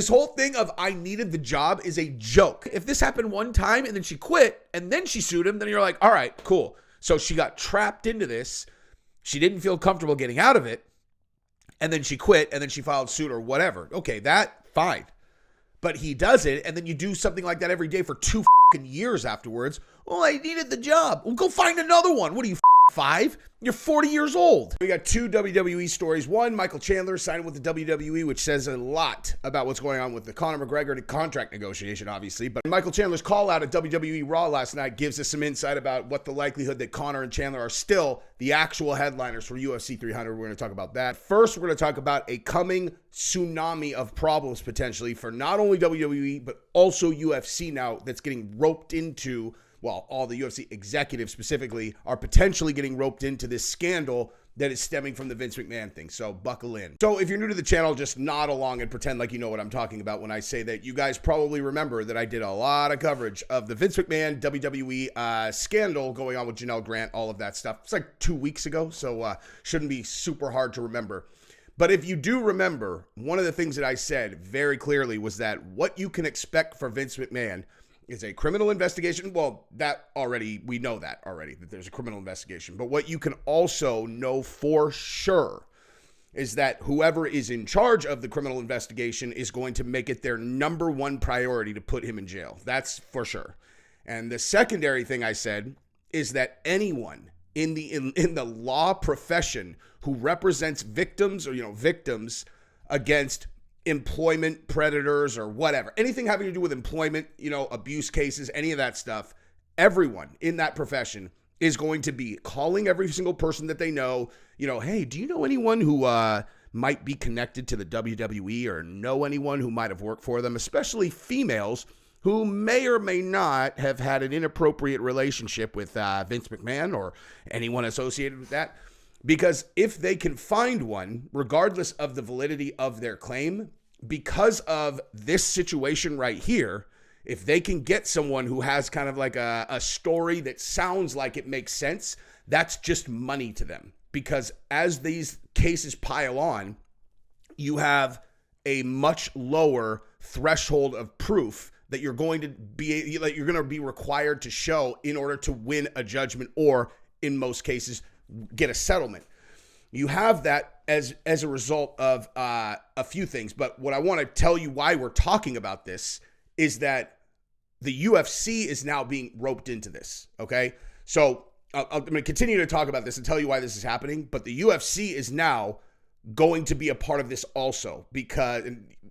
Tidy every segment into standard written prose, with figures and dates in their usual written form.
This whole thing of I needed the job is a joke. If this happened one time and then she quit and then she sued him, then you're like, all right, cool. So she got trapped into this. She didn't feel comfortable getting out of it. And then she quit and then she filed suit or whatever. Okay, that, fine. But he does it, and then you do something like that every day for 2 years afterwards. Well, I needed the job. Well, go find another one. What are you, 5? You're 40 years old. We got 2 WWE stories. One, Michael Chandler signed with the WWE, which says a lot about what's going on with the Conor McGregor contract negotiation, obviously. But Michael Chandler's call out at WWE Raw last night gives us some insight about what the likelihood that Conor and Chandler are still the actual headliners for UFC 300. We're going to talk about that. First, we're going to talk about a coming tsunami of problems potentially for not only WWE, but also UFC now that's getting roped into. Well, all the UFC executives specifically are potentially getting roped into this scandal that is stemming from the Vince McMahon thing. So buckle in. So if you're new to the channel, just nod along and pretend like you know what I'm talking about when I say that. You guys probably remember that I did a lot of coverage of the Vince McMahon WWE scandal going on with Janel Grant, all of that stuff. It's like 2 weeks ago, so shouldn't be super hard to remember. But if you do remember, one of the things that I said very clearly was that what you can expect for Vince McMahon is a criminal investigation. Well, we know that already, that there's a criminal investigation. But what you can also know for sure is that whoever is in charge of the criminal investigation is going to make it their number one priority to put him in jail. That's for sure. And the secondary thing I said is that anyone in the law profession who represents victims or, victims against employment predators or whatever, anything having to do with employment, abuse cases, any of that stuff, everyone in that profession is going to be calling every single person that they know, hey, do you know anyone who might be connected to the WWE or know anyone who might have worked for them, especially females who may or may not have had an inappropriate relationship with Vince McMahon or anyone associated with that. Because if they can find one, regardless of the validity of their claim, because of this situation right here, if they can get someone who has kind of like a story that sounds like it makes sense, that's just money to them. Because as these cases pile on, you have a much lower threshold of proof that you're going to be required to show in order to win a judgment or, in most cases, get a settlement. You have that as a result of a few things. But what I want to tell you why we're talking about this is that the UFC is now being roped into this, okay? So I'm going to continue to talk about this and tell you why this is happening. But the UFC is now going to be a part of this also because,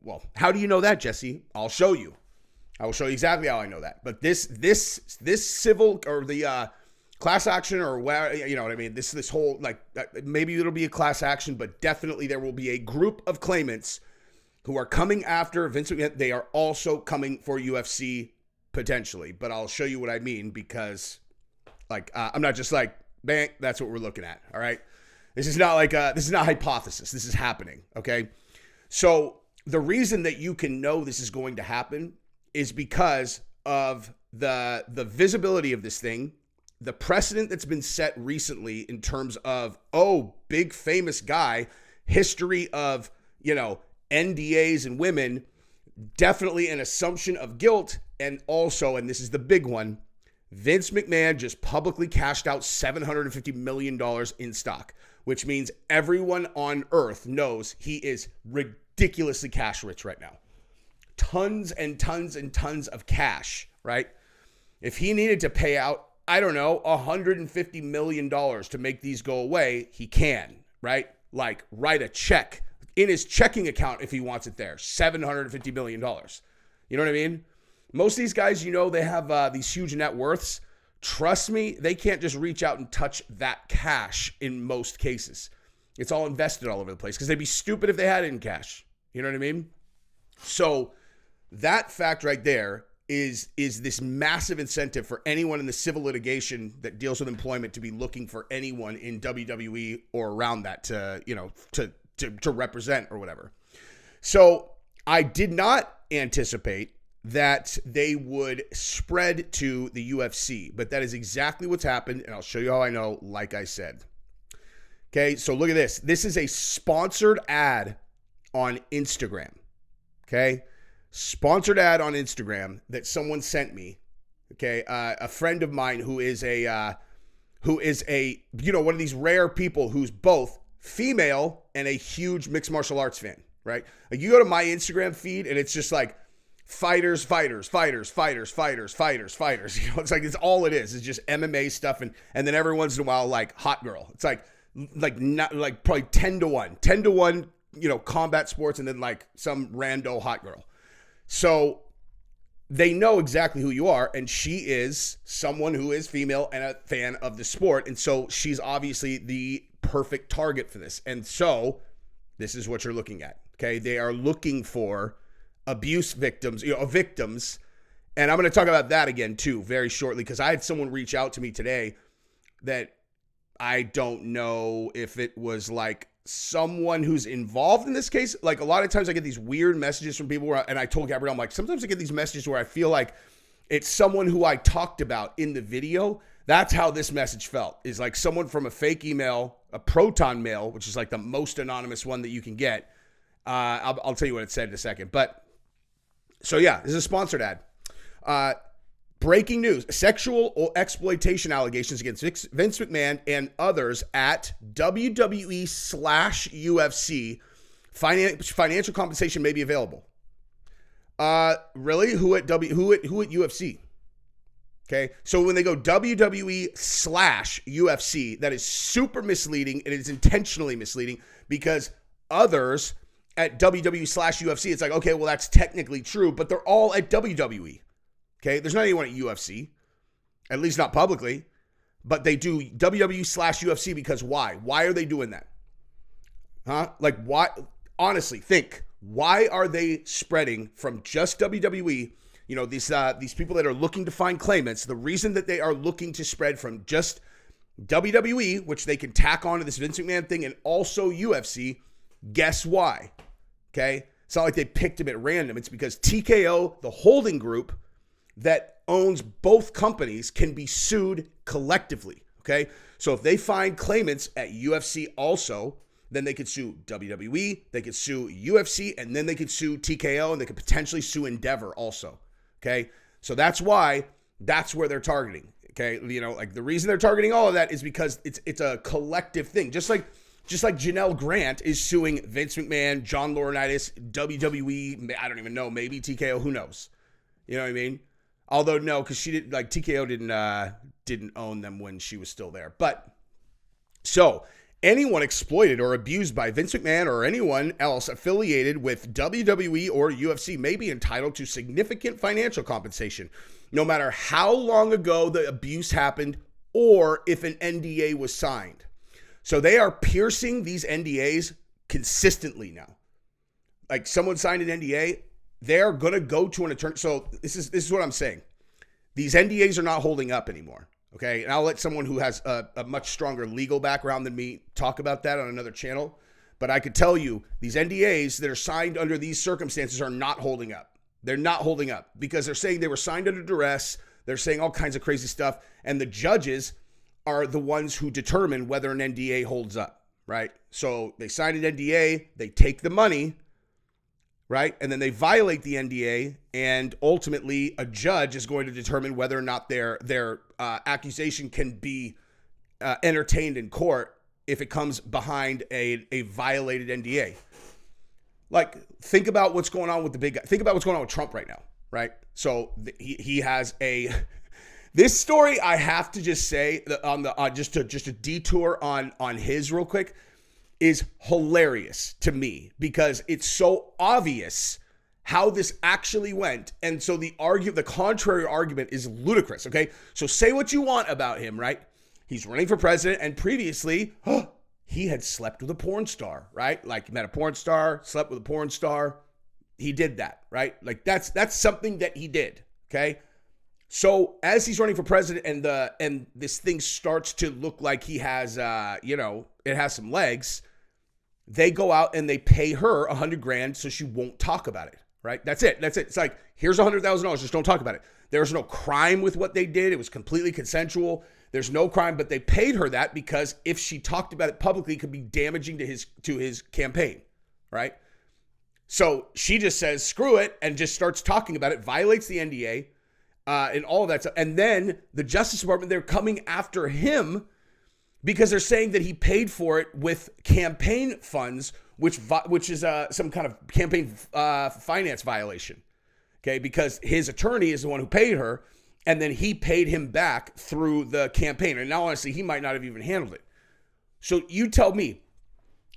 well, how do you know that, Jesse? I'll show you. I will show you exactly how I know that. But this civil or the class action or where, you know what I mean? This whole, maybe it'll be a class action, but definitely there will be a group of claimants who are coming after Vince McMahon. They are also coming for UFC potentially, but I'll show you what I mean because I'm not just like, bang, that's what we're looking at. All right. This is not hypothesis. This is happening. Okay. So the reason that you can know this is going to happen is because of the visibility of this thing, the precedent that's been set recently in terms of, big famous guy, history of, NDAs and women, definitely an assumption of guilt. And also, and this is the big one, Vince McMahon just publicly cashed out $750 million in stock, which means everyone on earth knows he is ridiculously cash rich right now. Tons and tons and tons of cash, right? If he needed to pay out, I don't know, $150 million to make these go away, he can, right? Like write a check in his checking account if he wants it there, $750 million. You know what I mean? Most of these guys, they have these huge net worths. Trust me, they can't just reach out and touch that cash in most cases. It's all invested all over the place because they'd be stupid if they had it in cash. You know what I mean? So that fact right there is this massive incentive for anyone in the civil litigation that deals with employment to be looking for anyone in WWE or around that to represent or whatever. So I did not anticipate that they would spread to the UFC, but that is exactly what's happened, and I'll show you how I know, like I said. Okay, so look at this. This is a sponsored ad on Instagram. Okay, sponsored ad on Instagram that someone sent me. Okay, a friend of mine who is a one of these rare people who's both female and a huge mixed martial arts fan, right? Like you go to my Instagram feed and it's just like fighters. It's like it's all it is. It's just MMA stuff and then every once in a while like hot girl. It's like not like probably 10 to 1, combat sports and then like some rando hot girl. So they know exactly who you are, and she is someone who is female and a fan of the sport, and so she's obviously the perfect target for this. And so this is what you're looking at, okay? They are looking for abuse victims, victims, and I'm going to talk about that again too very shortly because I had someone reach out to me today that I don't know if it was like someone who's involved in this case. Like a lot of times I get these weird messages from people and I told Gabrielle, I'm like, sometimes I get these messages where I feel like it's someone who I talked about in the video. That's how this message felt, is like someone from a fake email, a Proton mail, which is like the most anonymous one that you can get. I'll tell you what it said in a second. But so yeah, this is a sponsored ad. Breaking news, sexual exploitation allegations against Vince McMahon and others at WWE/UFC. Financial compensation may be available. Really? Who at UFC? Okay. So when they go WWE/UFC, that is super misleading. And it is intentionally misleading because others at WWE/UFC, it's like, okay, well, that's technically true, but they're all at WWE. Okay, there's not anyone at UFC, at least not publicly, but they do WWE/UFC because why? Why are they doing that? Huh? Like why? Honestly, think. Why are they spreading from just WWE? These people that are looking to find claimants. The reason that they are looking to spread from just WWE, which they can tack onto this Vince McMahon thing, and also UFC. Guess why? Okay, it's not like they picked him at random. It's because TKO, the holding group that owns both companies, can be sued collectively, okay? So if they find claimants at UFC also, then they could sue WWE, they could sue UFC, and then they could sue TKO, and they could potentially sue Endeavor also, okay? So that's why, that's where they're targeting, okay? Like the reason they're targeting all of that is because it's a collective thing. Just like Janel Grant is suing Vince McMahon, John Laurinaitis, WWE, I don't even know, maybe TKO, who knows? You know what I mean? Although no, because she didn't, like TKO didn't own them when she was still there. But so anyone exploited or abused by Vince McMahon or anyone else affiliated with WWE or UFC may be entitled to significant financial compensation, no matter how long ago the abuse happened or if an NDA was signed. So they are piercing these NDAs consistently now. Like someone signed an NDA, they're going to go to an attorney. So this is what I'm saying. These NDAs are not holding up anymore. Okay. And I'll let someone who has a much stronger legal background than me talk about that on another channel. But I could tell you these NDAs that are signed under these circumstances are not holding up. They're not holding up because they're saying they were signed under duress. They're saying all kinds of crazy stuff. And the judges are the ones who determine whether an NDA holds up, right? So they sign an NDA, they take the money, right? And then they violate the NDA, and ultimately a judge is going to determine whether or not their accusation can be entertained in court if it comes behind a violated NDA. Like, think about what's going on with think about what's going on with Trump right now, right? So he has this story, I have to just say just a detour on his real quick, is hilarious to me because it's so obvious how this actually went. And so the contrary argument is ludicrous, okay? So say what you want about him, right? He's running for president, and previously, he had slept with a porn star, right? Like he met a porn star, slept with a porn star. He did that, right? Like that's something that he did, okay? So as he's running for president and this thing starts to look like he has, it has some legs, they go out and they pay her $100,000 so she won't talk about it, right? That's it. It's like, here's $100,000, just don't talk about it. There's no crime with what they did. It was completely consensual. There's no crime, but they paid her that because if she talked about it publicly, it could be damaging to his campaign, right? So she just says, screw it, and just starts talking about it, violates the NDA, and all of that stuff. And then the Justice Department, they're coming after him because they're saying that he paid for it with campaign funds, which is some kind of campaign finance violation. Okay, because his attorney is the one who paid her, and then he paid him back through the campaign. And now, honestly, he might not have even handled it. So you tell me,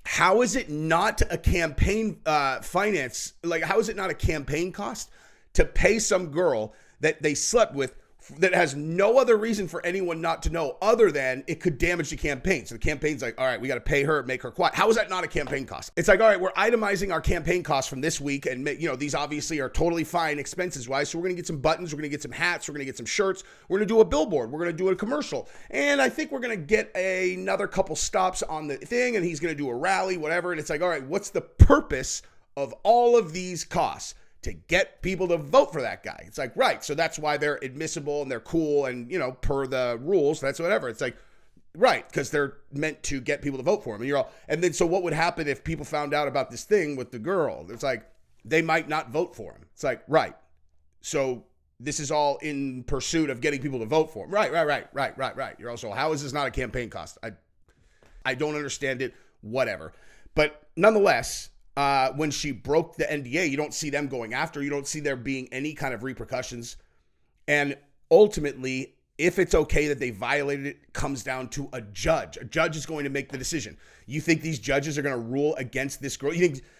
how is it not a campaign finance? Like, how is it not a campaign cost to pay some girl that they slept with that has no other reason for anyone not to know other than it could damage the campaign? So the campaign's like, all right, we got to pay her, make her quiet. How is that not a campaign cost? It's like, all right, we're itemizing our campaign costs from this week, and these obviously are totally fine expenses wise. So we're gonna get some buttons, we're gonna get some hats, we're gonna get some shirts, we're gonna do a billboard, we're gonna do a commercial, and I think we're gonna get another couple stops on the thing, and he's gonna do a rally, whatever. And it's like, all right, what's the purpose of all of these costs? To get people to vote for that guy. It's like, right, so that's why they're admissible and they're cool and, per the rules, that's whatever. It's like, right, because they're meant to get people to vote for him. And then so what would happen if people found out about this thing with the girl? It's like, they might not vote for him. It's like, right, so this is all in pursuit of getting people to vote for him. Right. You're also, how is this not a campaign cost? I don't understand it, whatever. But nonetheless, when she broke the NDA, you don't see them going after. You don't see there being any kind of repercussions. And ultimately, if it's okay that they violated it, it comes down to a judge. A judge is going to make the decision. You think these judges are going to rule against this girl?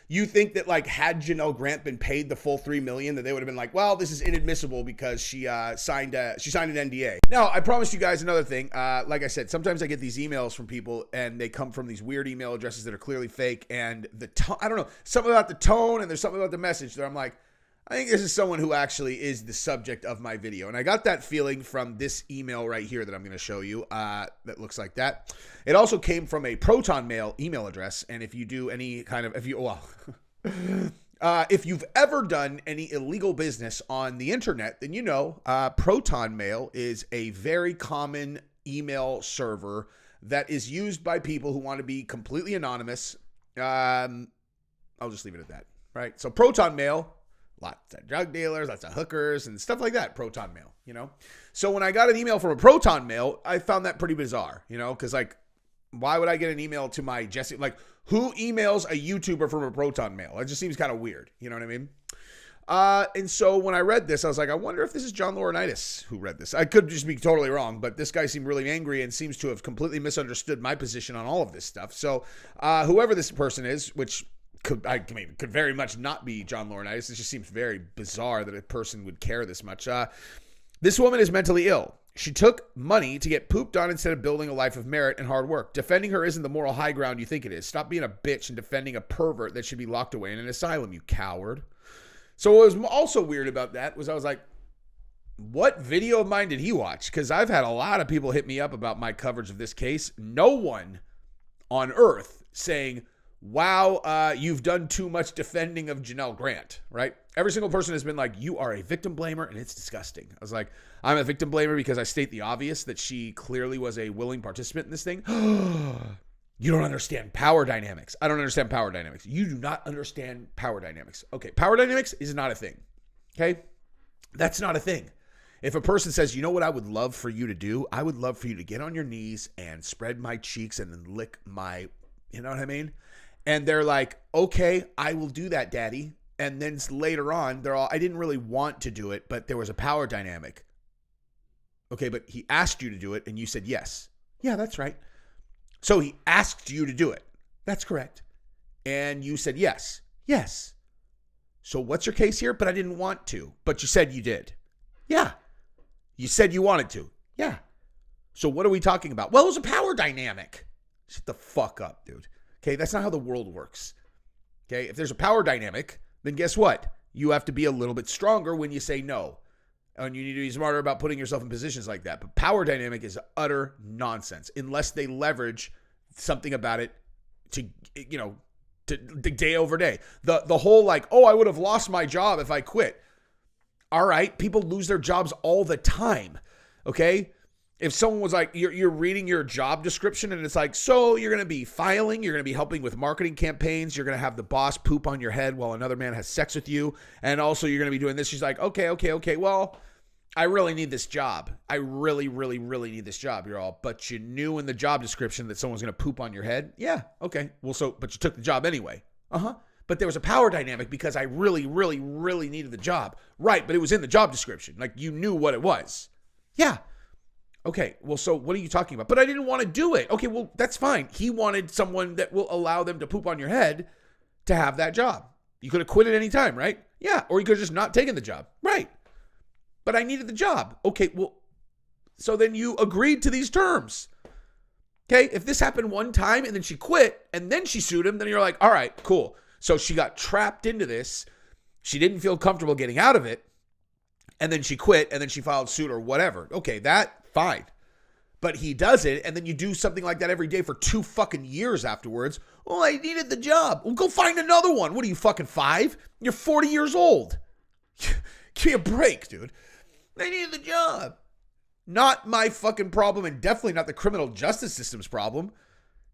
You think that, like, had Janel Grant been paid the full $3 million, that they would have been like, well, this is inadmissible because she signed an NDA. Now, I promised you guys another thing. Like I said, sometimes I get these emails from people and they come from these weird email addresses that are clearly fake, and the tone, I don't know, something about the tone, and there's something about the message that I'm like, I think this is someone who actually is the subject of my video. And I got that feeling from this email right here that I'm going to show you that looks like that. It also came from a Proton Mail email address. And if you do any kind of, if you've ever done any illegal business on the internet, then you know Proton Mail is a very common email server that is used by people who want to be completely anonymous. I'll just leave it at that, right? So Proton Mail, lots of drug dealers, lots of hookers and stuff like that. Proton Mail, So when I got an email from a Proton Mail, I found that pretty bizarre, because like, why would I get an email to my Jesse? Like, who emails a YouTuber from a Proton Mail? It just seems kind of weird. You know what I mean? And so when I read this, I was like, I wonder if this is John Laurinaitis who read this. I could just be totally wrong, but this guy seemed really angry and seems to have completely misunderstood my position on all of this stuff. So whoever this person is, which could very much not be John Laurinaitis. It just seems very bizarre that a person would care this much. This woman is mentally ill. She took money to get pooped on instead of building a life of merit and hard work. Defending her isn't the moral high ground you think it is. Stop being a bitch and defending a pervert that should be locked away in an asylum, you coward. So what was also weird about that was I was like, what video of mine did he watch? Because I've had a lot of people hit me up about my coverage of this case. No one on earth saying, wow, you've done too much defending of Janel Grant, right? Every single person has been like, you are a victim blamer, and it's disgusting. I was like, I'm a victim blamer because I state the obvious that she clearly was a willing participant in this thing. You don't understand power dynamics. I don't understand power dynamics. You do not understand power dynamics. Okay, power dynamics is not a thing, okay? That's not a thing. If a person says, you know what I would love for you to do? I would love for you to get on your knees and spread my cheeks and then lick my, you know what I mean? And they're like, okay, I will do that, daddy. And then later on, I didn't really want to do it, but there was a power dynamic. Okay, but he asked you to do it and you said yes. Yeah, that's right. So he asked you to do it. That's correct. And you said yes. Yes. So what's your case here? But I didn't want to. But you said you did. Yeah. You said you wanted to. Yeah. So what are we talking about? Well, it was a power dynamic. Shut the fuck up, dude. Okay, that's not how the world works. Okay, if there's a power dynamic, then guess what? You have to be a little bit stronger when you say no. And you need to be smarter about putting yourself in positions like that. But power dynamic is utter nonsense unless they leverage something about it to day over day. The whole like, oh, I would have lost my job if I quit. All right, people lose their jobs all the time. Okay? if someone was like, you're reading your job description and it's like, so you're going to be filing, you're going to be helping with marketing campaigns, you're going to have the boss poop on your head while another man has sex with you, and also you're going to be doing this. She's like, okay, well, I really need this job. I really, really, really need this job. You're all, but you knew in the job description that someone's going to poop on your head? Yeah, okay. Well, but you took the job anyway. But there was a power dynamic because I really, really, really needed the job. Right, but it was in the job description. Like, you knew what it was. Yeah. Okay, well, so what are you talking about? But I didn't want to do it. Okay, well, that's fine. He wanted someone that will allow them to poop on your head to have that job. You could have quit at any time, right? Yeah, or you could have just not taken the job. Right. But I needed the job. Okay, well, so then you agreed to these terms. Okay, if this happened one time and then she quit and then she sued him, then you're like, all right, cool. So she got trapped into this. She didn't feel comfortable getting out of it. And then she quit and then she filed suit or whatever. Okay, that, fine. But he does it and then you do something like that every day for 2 fucking years afterwards. Oh, I needed the job. Well, go find another one. What are you, fucking 5? You're 40 years old. Give me a break, dude. I needed the job. Not my fucking problem and definitely not the criminal justice system's problem.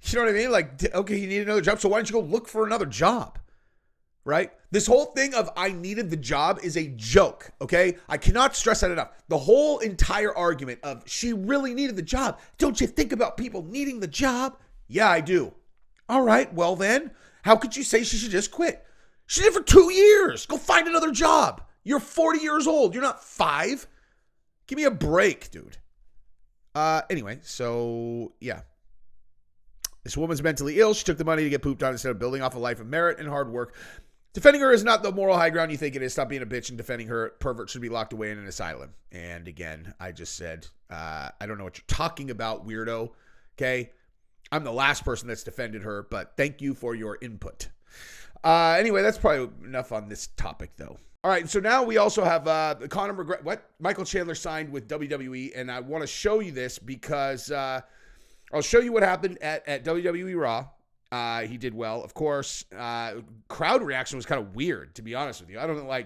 You know what I mean? Like, okay, you need another job, so why don't you go look for another job? Right? This whole thing of I needed the job is a joke, okay? I cannot stress that enough. The whole entire argument of she really needed the job. Don't you think about people needing the job? Yeah, I do. All right, well then, how could you say she should just quit? She did it for 2 years. Go find another job. You're 40 years old. You're not 5. Give me a break, dude. Anyway, so yeah. This woman's mentally ill. She took the money to get pooped on instead of building off a life of merit and hard work. Defending her is not the moral high ground you think it is. Stop being a bitch and defending her. Pervert should be locked away in an asylum. And again, I just said, I don't know what you're talking about, weirdo. Okay? I'm the last person that's defended her, but thank you for your input. Anyway, that's probably enough on this topic, though. All right, so now we also have Conor McGregor. What? Michael Chandler signed with WWE, and I want to show you this because I'll show you what happened at WWE Raw. He did well, of course. Crowd reaction was kind of weird, to be honest with you. I don't know,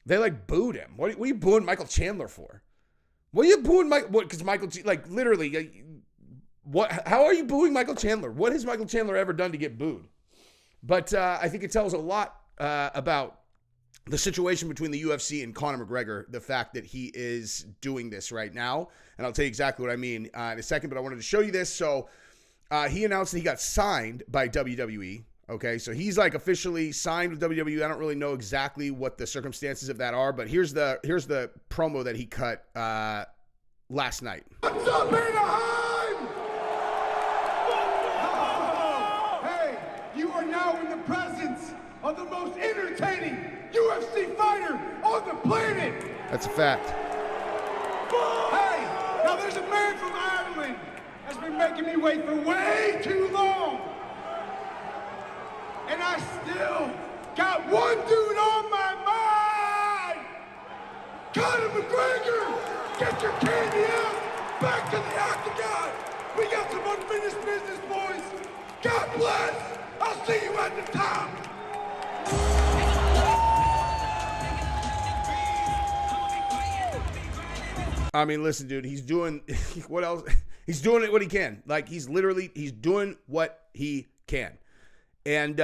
they booed him. What are you booing Michael Chandler for? What are you booing Michael? What? Because Michael, literally, what? How are you booing Michael Chandler? What has Michael Chandler ever done to get booed? But I think it tells a lot about the situation between the UFC and Conor McGregor, the fact that he is doing this right now. And I'll tell you exactly what I mean in a second, but I wanted to show you this. So he announced that he got signed by WWE. Okay, so he's officially signed with WWE. I don't really know exactly what the circumstances of that are, but here's the promo that he cut last night. What's up, Anaheim? Hey, you are now in the presence of the most entertaining UFC fighter on the planet. That's a fact. Hey, now there's a man from Ireland that's been making me wait for way too long. And I still got one dude on my mind. Conor McGregor, get your candy out. Back to the octagon. We got some unfinished business, boys. God bless. I'll see you at the top. I mean, listen, dude, he's doing what else? He's doing what he can. He's doing what he can. And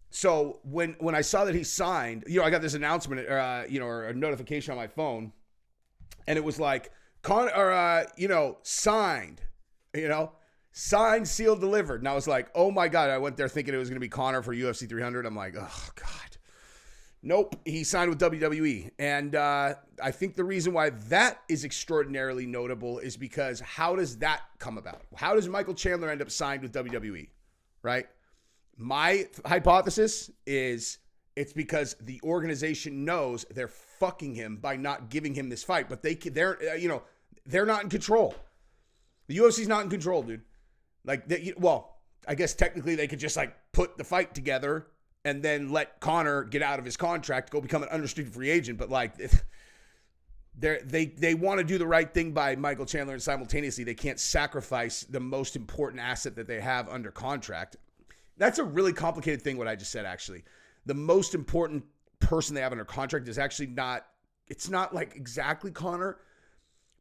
so when I saw that he signed, I got this announcement, or a notification on my phone, and it was like, signed, signed, sealed, delivered. And I was like, oh my God, I went there thinking it was going to be Conor for UFC 300. I'm like, oh God. Nope, he signed with WWE. And I think the reason why that is extraordinarily notable is because how does that come about? How does Michael Chandler end up signed with WWE, right? My hypothesis is it's because the organization knows they're fucking him by not giving him this fight, but they're not in control. The UFC's not in control, dude. I guess technically they could just put the fight together and then let Conor get out of his contract, go become an unrestricted free agent. But they want to do the right thing by Michael Chandler, and simultaneously they can't sacrifice the most important asset that they have under contract. That's a really complicated thing, what I just said, actually. The most important person they have under contract is actually not, it's not exactly Conor,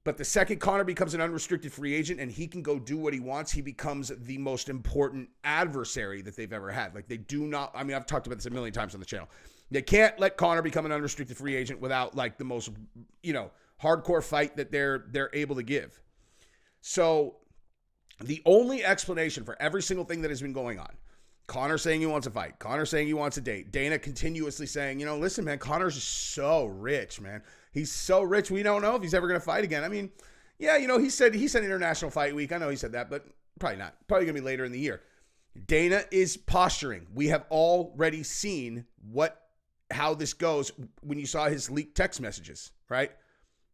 But the second Conor becomes an unrestricted free agent and he can go do what he wants, he becomes the most important adversary that they've ever had. Like, they do not, I mean, I've talked about this a million times on the channel. They can't let Conor become an unrestricted free agent without like the most, hardcore fight that they're able to give. So the only explanation for every single thing that has been going on, Conor saying he wants a fight, Conor saying he wants a date, Dana continuously saying, listen, man, Conor's just so rich, man. He's so rich, we don't know if he's ever going to fight again. I mean, yeah, he said International Fight Week. I know he said that, but probably not. Probably going to be later in the year. Dana is posturing. We have already seen how this goes when you saw his leaked text messages, right?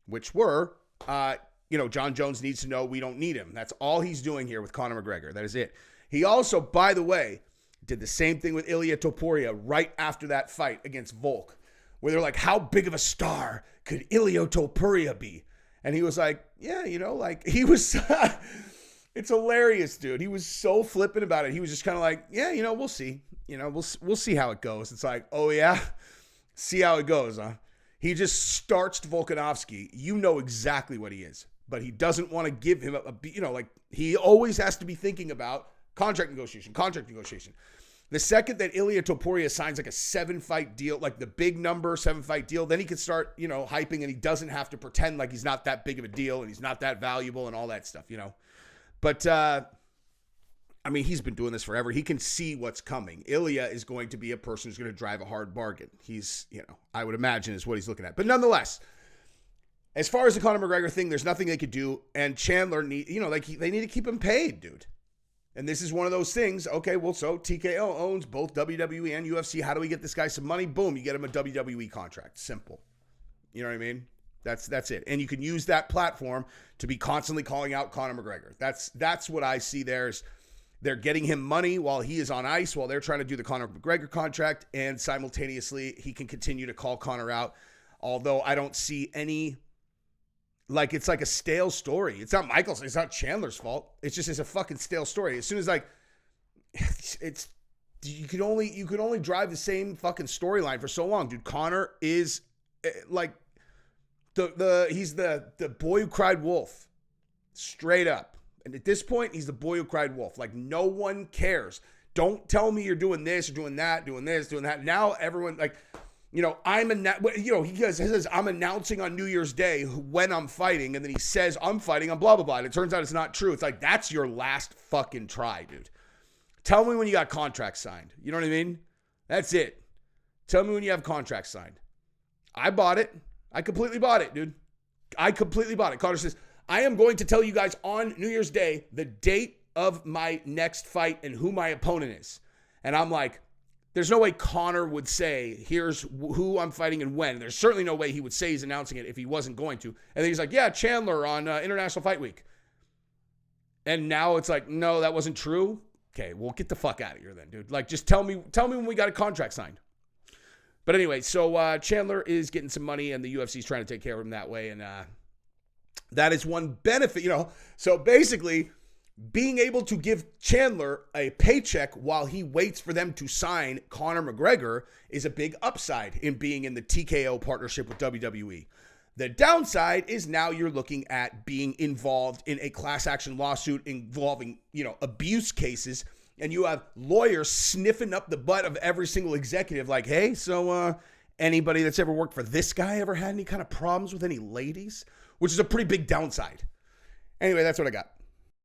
Which were, John Jones needs to know we don't need him. That's all he's doing here with Conor McGregor. That is it. He also, by the way, did the same thing with Ilia Topuria right after that fight against Volk, where they're like, how big of a star could Ilia Topuria be? And he was like, yeah, he was, it's hilarious, dude. He was so flippant about it. He was just kind of like, yeah, we'll see. We'll see how it goes. It's like, oh yeah, see how it goes, huh? He just starched Volkanovski. You know exactly what he is, but he doesn't want to give him he always has to be thinking about contract negotiation. The second that Ilia Topuria signs like a 7-fight deal, like the big number 7-fight deal, then he can start, hyping, and he doesn't have to pretend like he's not that big of a deal and he's not that valuable and all that stuff, But, he's been doing this forever. He can see what's coming. Ilia is going to be a person who's going to drive a hard bargain. He's, I would imagine is what he's looking at. But nonetheless, as far as the Conor McGregor thing, there's nothing they could do. And Chandler they need to keep him paid, dude. And this is one of those things. Okay, well, so TKO owns both WWE and UFC. How do we get this guy some money? Boom, you get him a WWE contract. Simple. You know what I mean? That's it. And you can use that platform to be constantly calling out Conor McGregor. That's what I see there is they're getting him money while he is on ice, while they're trying to do the Conor McGregor contract, and simultaneously he can continue to call Conor out. Although I don't see any, it's like a stale story. It's not Michael's, it's not Chandler's fault. It's a fucking stale story. As soon as you could only drive the same fucking storyline for so long, dude. Conor is he's the boy who cried wolf, straight up. And at this point, he's the boy who cried wolf. Like, no one cares. Don't tell me you're doing this or doing that, doing this, doing that. Now everyone he says I'm announcing on New Year's Day when I'm fighting, and then he says I'm fighting on blah blah blah. And it turns out it's not true. It's like, that's your last fucking try, dude. Tell me when you got contracts signed. You know what I mean? That's it. Tell me when you have contracts signed. I bought it. I completely bought it, dude. I completely bought it. Conor says, I am going to tell you guys on New Year's Day the date of my next fight and who my opponent is. And I'm like, there's no way Conor would say, here's who I'm fighting and when. There's certainly no way he would say he's announcing it if he wasn't going to. And then he's like, yeah, Chandler on International Fight Week. And now it's like, no, that wasn't true. Okay, well, get the fuck out of here then, dude. Like, just tell me when we got a contract signed. But anyway, so Chandler is getting some money, and the UFC is trying to take care of him that way. And that is one benefit, So basically, being able to give Chandler a paycheck while he waits for them to sign Conor McGregor is a big upside in being in the TKO partnership with WWE. The downside is now you're looking at being involved in a class action lawsuit involving, abuse cases, and you have lawyers sniffing up the butt of every single executive like, hey, so anybody that's ever worked for this guy ever had any kind of problems with any ladies? Which is a pretty big downside. Anyway, that's what I got.